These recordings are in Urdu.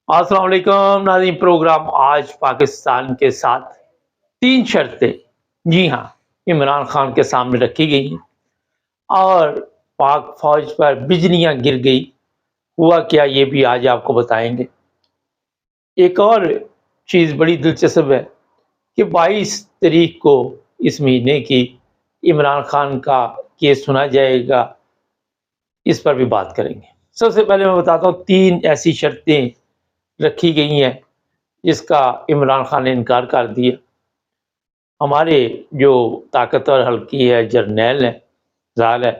السلام علیکم ناظرین، پروگرام آج پاکستان کے ساتھ 3 شرطیں جی ہاں عمران خان کے سامنے رکھی گئی ہیں اور پاک فوج پر بجلیاں گر گئی۔ ہوا کیا یہ بھی آج آپ کو بتائیں گے۔ ایک اور چیز بڑی دلچسپ ہے کہ 22 تاریخ کو اس مہینے کی عمران خان کا کیس سنا جائے گا، اس پر بھی بات کریں گے۔ سب سے پہلے میں بتاتا ہوں 3 ایسی شرطیں رکھی گئی ہیں جس کا عمران خان نے انکار کر دیا۔ ہمارے جو طاقتور حلقی ہے جرنیل ہے ظاہر ہے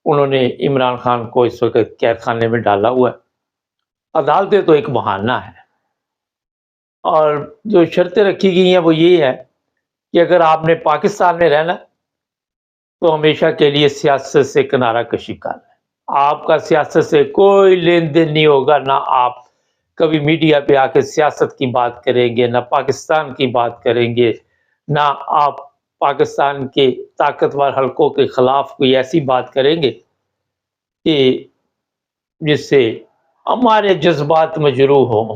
انہوں نے عمران خان کو اس وقت قید خانے میں ڈالا ہوا ہے۔ عدالتیں تو ایک بہانہ ہے، اور جو شرطیں رکھی گئی ہیں وہ یہ ہے کہ اگر آپ نے پاکستان میں رہنا تو ہمیشہ کے لیے سیاست سے کنارہ کشی کر لیں۔ آپ کا سیاست سے کوئی لین دین نہیں ہوگا، نہ آپ کبھی میڈیا پہ آ کے سیاست کی بات کریں گے، نہ پاکستان کی بات کریں گے، نہ آپ پاکستان کے طاقتور حلقوں کے خلاف کوئی ایسی بات کریں گے کہ جس سے ہمارے جذبات مجروح ہوں،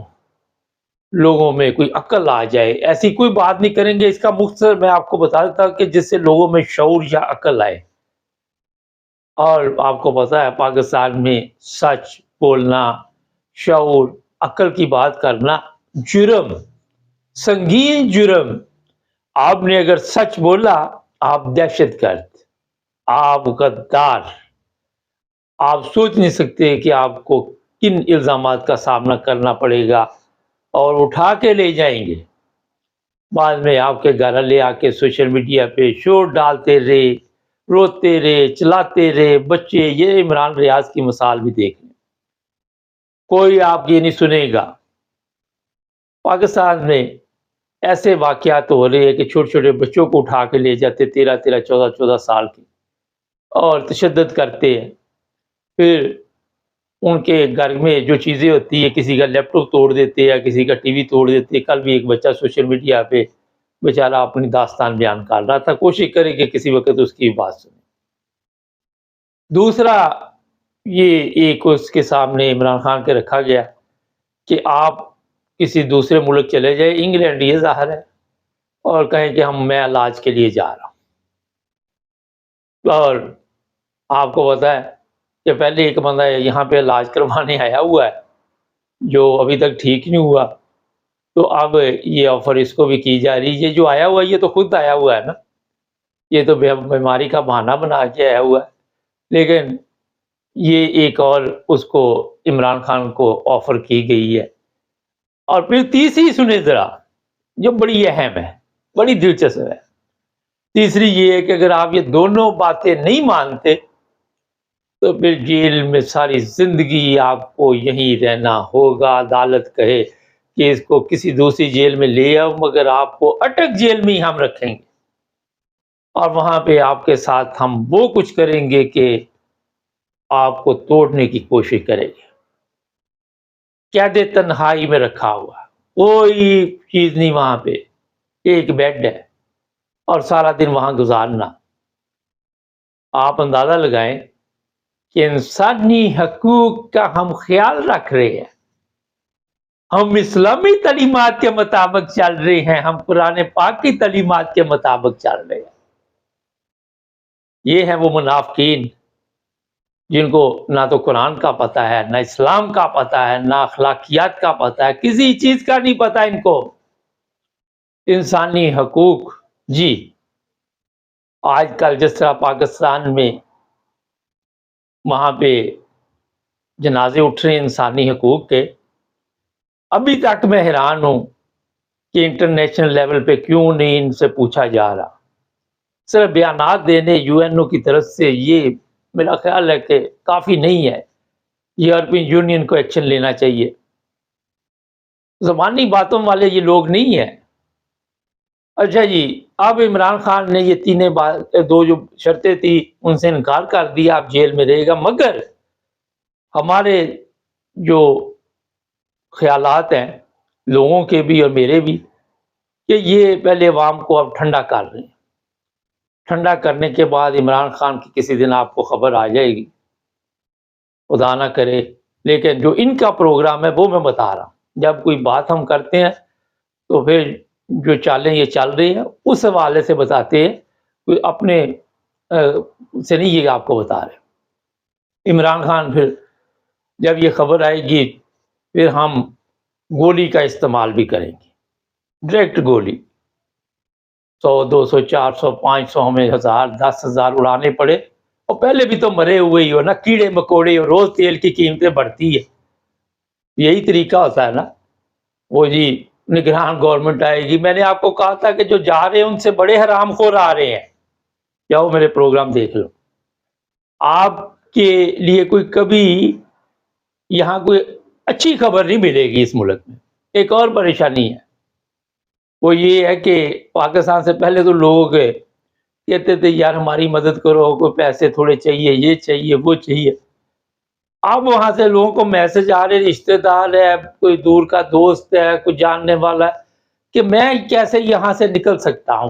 لوگوں میں کوئی عقل آ جائے، ایسی کوئی بات نہیں کریں گے۔ اس کا مختصر میں آپ کو بتا دیتا ہوں کہ جس سے لوگوں میں شعور یا عقل آئے۔ اور آپ کو پتا ہے پاکستان میں سچ بولنا، شعور، عقل کی بات کرنا جرم، سنگین جرم۔ آپ نے اگر سچ بولا آپ دہشت گرد، آپ غدار، آپ سوچ نہیں سکتے کہ آپ کو کن الزامات کا سامنا کرنا پڑے گا، اور اٹھا کے لے جائیں گے۔ بعد میں آپ کے گھر لے آ کے سوشل میڈیا پہ شور ڈالتے رہے، روتے رہے، چلاتے رہے بچے۔ یہ عمران ریاض کی مثال بھی دیکھ لیں، کوئی آپ یہ نہیں سنے گا۔ پاکستان میں ایسے واقعات ہو رہے ہیں کہ چھوٹے چھوٹے بچوں کو اٹھا کے لے جاتے 13 14 سال کے، اور تشدد کرتے ہیں۔ پھر ان کے گھر میں جو چیزیں ہوتی ہیں، کسی کا لیپ ٹاپ توڑ دیتے یا کسی کا ٹی وی توڑ دیتے۔ کل بھی ایک بچہ سوشل میڈیا پہ بیچارہ اپنی داستان بیان کر رہا تھا، کوشش کرے کہ کسی وقت اس کی بات سنیں۔ دوسرا یہ ایک اس کے سامنے عمران خان کے رکھا گیا کہ آپ کسی دوسرے ملک چلے جائیں، انگلینڈ یہ ظاہر ہے، اور کہیں کہ میں علاج کے لیے جا رہا ہوں۔ اور آپ کو پتا ہے کہ پہلے ایک بندہ یہاں پہ علاج کروانے آیا ہوا ہے جو ابھی تک ٹھیک نہیں ہوا، تو اب یہ آفر اس کو بھی کی جا رہی ہے۔ یہ جو آیا ہوا ہے یہ تو خود آیا ہوا ہے نا، یہ تو بیماری کا بہانہ بنا کے آیا ہوا ہے، لیکن یہ ایک اور اس کو عمران خان کو آفر کی گئی ہے۔ اور پھر تیسری سنیں ذرا، جو بڑی اہم ہے، بڑی دلچسپ ہے۔ تیسری یہ ہے کہ اگر آپ یہ دونوں باتیں نہیں مانتے تو پھر جیل میں ساری زندگی آپ کو یہیں رہنا ہوگا۔ عدالت کہے کہ اس کو کسی دوسری جیل میں لے آؤ، مگر آپ کو اٹک جیل میں ہی ہم رکھیں گے، اور وہاں پہ آپ کے ساتھ ہم وہ کچھ کریں گے کہ آپ کو توڑنے کی کوشش کریں گے۔ قید تنہائی میں رکھا ہوا، کوئی چیز نہیں وہاں پہ، ایک بیڈ ہے اور سارا دن وہاں گزارنا۔ آپ اندازہ لگائیں کہ انسانی حقوق کا ہم خیال رکھ رہے ہیں، ہم اسلامی تعلیمات کے مطابق چل رہے ہیں، ہم قرآن پاک کی تعلیمات کے مطابق چل رہے ہیں۔ یہ ہیں وہ منافقین جن کو نہ تو قرآن کا پتہ ہے، نہ اسلام کا پتہ ہے، نہ اخلاقیات کا پتہ ہے، کسی چیز کا نہیں پتہ ان کو۔ انسانی حقوق، جی آج کل جس طرح پاکستان میں وہاں پہ جنازے اٹھ رہے ہیں انسانی حقوق کے، ابھی تک میں حیران ہوں کہ انٹرنیشنل لیول پہ کیوں نہیں ان سے پوچھا جا رہا۔ صرف بیانات دینے یو این او کی طرف سے یہ میرا خیال ہے کہ کافی نہیں ہے۔ یورپین یونین کو ایکشن لینا چاہیے۔ زبانی باتوں والے یہ لوگ نہیں ہیں۔ اچھا جی، اب عمران خان نے یہ دو جو شرطیں تھی ان سے انکار کر دیا، آپ جیل میں رہے گا، مگر ہمارے جو خیالات ہیں لوگوں کے بھی اور میرے بھی کہ یہ پہلے عوام کو اب ٹھنڈا کر رہے ہیں۔ ٹھنڈا کرنے کے بعد عمران خان کی کسی دن آپ کو خبر آ جائے گی، خدا نہ کرے، لیکن جو ان کا پروگرام ہے وہ میں بتا رہا ہوں۔ جب کوئی بات ہم کرتے ہیں تو پھر جو چالیں یہ چل رہی ہیں اس حوالے سے بتاتے ہیں، کوئی اپنے سے نہیں یہ آپ کو بتا رہے۔ عمران خان پھر جب یہ خبر آئے گی پھر ہم گولی کا استعمال بھی کریں گے، ڈائریکٹ گولی، 100 200 400 500 ہمیں 1000 10,000 اڑانے پڑے، اور پہلے بھی تو مرے ہوئے ہی ہو نا، کیڑے مکوڑے ہو، روز تیل کی قیمتیں بڑھتی ہے، یہی طریقہ ہوتا ہے نا۔ وہ جی نگران گورنمنٹ آئے گی، میں نے آپ کو کہا تھا کہ جو جا رہے ہیں ان سے بڑے حرام خور آ رہے ہیں، جاؤ میرے پروگرام دیکھ لو۔ آپ کے لیے کوئی کبھی یہاں کوئی اچھی خبر نہیں ملے گی اس ملک میں۔ ایک اور پریشانی ہے، وہ یہ ہے کہ پاکستان سے پہلے تو لوگ کہتے تھے یار ہماری مدد کرو، کوئی پیسے تھوڑے چاہیے، یہ چاہیے وہ چاہیے۔ اب وہاں سے لوگوں کو میسج آ رہے، رشتہ دار ہے، کوئی دور کا دوست ہے، کوئی جاننے والا ہے، کہ میں کیسے یہاں سے نکل سکتا ہوں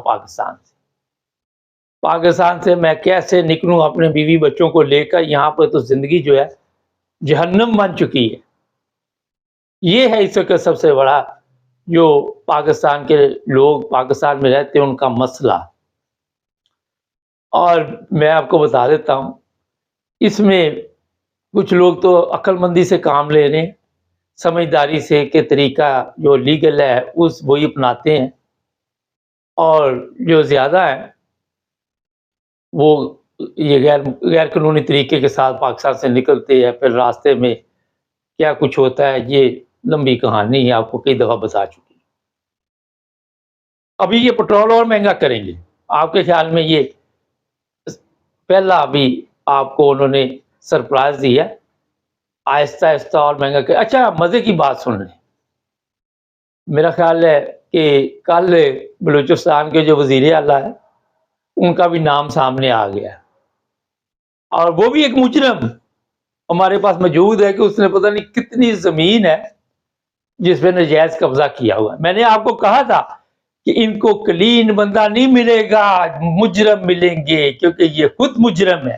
پاکستان سے میں کیسے نکلوں اپنے بیوی بچوں کو لے کر؟ یہاں پر تو زندگی جو ہے جہنم بن چکی ہے۔ یہ ہے اس وقت سب سے بڑا جو پاکستان کے لوگ پاکستان میں رہتے ہیں ان کا مسئلہ۔ اور میں آپ کو بتا دیتا ہوں، اس میں کچھ لوگ تو عقل مندی سے کام لے رہے ہیں، سمجھداری سے کہ طریقہ جو لیگل ہے اس وہی اپناتے ہیں، اور جو زیادہ ہیں وہ یہ غیر قانونی طریقے کے ساتھ پاکستان سے نکلتے ہیں۔ پھر راستے میں کیا کچھ ہوتا ہے یہ لمبی کہانی ہے، آپ کو کئی دفعہ بتا چکی۔ ابھی یہ پٹرول اور مہنگا کریں گے، آپ کے خیال میں یہ پہلا ابھی آپ کو انہوں نے سرپرائز دیا، آہستہ آہستہ اور مہنگا کر۔ اچھا مزے کی بات سن لیں، میرا خیال ہے کہ کل بلوچستان کے جو وزیر اعلیٰ ہے ان کا بھی نام سامنے آ گیا، اور وہ بھی ایک مجرم ہمارے پاس موجود ہے کہ اس نے پتہ نہیں کتنی زمین ہے جس پہ ناجائز قبضہ کیا ہوا ہے۔ میں نے آپ کو کہا تھا کہ ان کو کلین بندہ نہیں ملے گا، مجرم ملیں گے، کیونکہ یہ خود مجرم ہے۔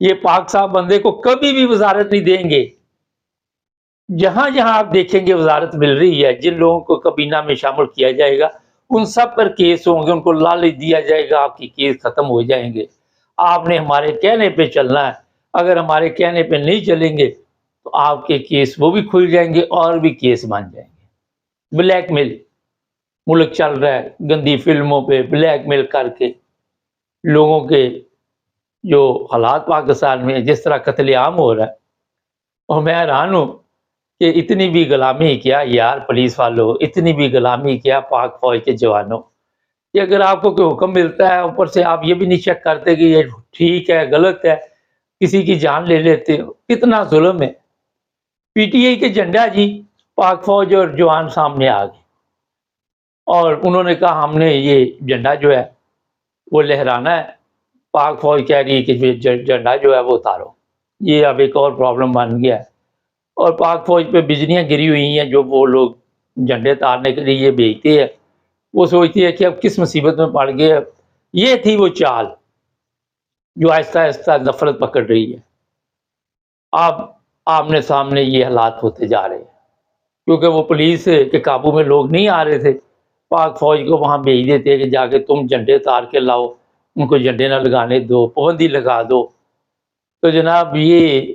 یہ پاک صاحب بندے کو کبھی بھی وزارت نہیں دیں گے۔ جہاں جہاں آپ دیکھیں گے وزارت مل رہی ہے، جن لوگوں کو کابینہ میں شامل کیا جائے گا ان سب پر کیس ہوں گے، ان کو لالچ دیا جائے گا، آپ کی کیس ختم ہو جائیں گے۔ آپ نے ہمارے کہنے پہ چلنا ہے، اگر ہمارے کہنے پہ نہیں چلیں گے تو آپ کے کیس وہ بھی کھل جائیں گے اور بھی کیس بن جائیں گے۔ بلیک میل ملک چل رہا ہے، گندی فلموں پہ بلیک میل کر کے لوگوں کے جو حالات پاکستان میں جس طرح قتل عام ہو رہا ہے، اور میں حیران ہوں کہ اتنی بھی غلامی کیا یار پولیس والوں، اتنی بھی غلامی کیا پاک فوج کے جوانوں، کہ اگر آپ کو کوئی حکم ملتا ہے اوپر سے آپ یہ بھی نہیں چیک کرتے کہ یہ ٹھیک ہے غلط ہے، کسی کی جان لے لیتے ہو، کتنا ظلم ہے۔ پی ٹی آئی کے جھنڈا جی پاک فوج اور جوان سامنے آ گئے، اور انہوں نے کہا ہم نے یہ جھنڈا جو ہے وہ لہرانا ہے۔ پاک فوج کہہ رہی ہے کہ جھنڈا جو ہے وہ اتارو۔ یہ اب ایک اور پرابلم بن گیا ہے، اور پاک فوج پہ بجلیاں گری ہوئی ہیں جو وہ لوگ جھنڈے اتارنے کے لیے یہ بھیجتے ہیں، وہ سوچتی ہے کہ اب کس مصیبت میں پڑ گئے۔ یہ تھی وہ چال جو آہستہ آہستہ نفرت پکڑ رہی ہے۔ اب آمنے سامنے یہ حالات ہوتے جا رہے ہیں، کیونکہ وہ پولیس کے قابو میں لوگ نہیں آ رہے تھے، پاک فوج کو وہاں بھیج دیتے کہ جا کے تم جھنڈے اتار کے لاؤ، ان کو جھنڈے نہ لگانے دو، پابندی لگا دو۔ تو جناب یہ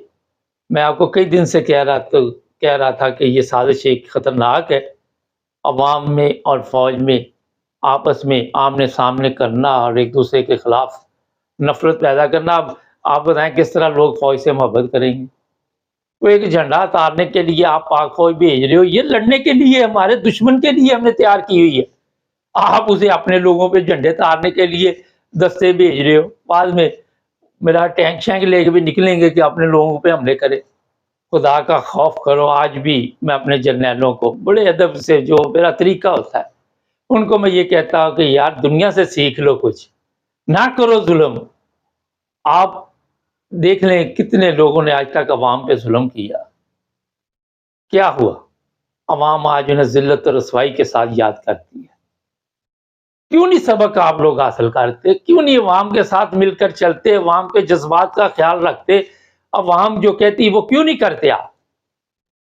میں آپ کو کئی دن سے کہہ رہا تھا کہ یہ سازش ایک خطرناک ہے، عوام میں اور فوج میں آپس میں آمنے سامنے کرنا اور ایک دوسرے کے خلاف نفرت پیدا کرنا۔ اب آپ بتائیں کس طرح لوگ فوج سے محبت کریں گے؟ تو ایک جھنڈا اتارنے کے لیے آپ پاک فوج بھیج رہے ہو، یہ لڑنے کے لیے ہمارے دشمن کے لیے ہم نے تیار کی ہوئی ہے، آپ اسے اپنے لوگوں پہ جھنڈے اتارنے کے لیے دستے بھیج رہے ہو، بعد میں میرا ٹینک شینک لے کے بھی نکلیں گے کہ اپنے لوگوں پہ حملے کرے۔ خدا کا خوف کرو۔ آج بھی میں اپنے جرنیلوں کو بڑے ادب سے، جو میرا طریقہ ہوتا ہے، ان کو میں یہ کہتا ہوں کہ یار دنیا سے سیکھ لو، کچھ نہ کرو ظلم۔ آپ دیکھ لیں کتنے لوگوں نے آج تک عوام پہ ظلم کیا، کیا ہوا؟ عوام آج انہیں ذلت اور رسوائی کے ساتھ یاد کرتی ہے۔ کیوں نہیں سبق آپ لوگ حاصل کرتے؟ کیوں نہیں عوام کے ساتھ مل کر چلتے، عوام کے جذبات کا خیال رکھتے؟ عوام جو کہتی وہ کیوں نہیں کرتے آپ؟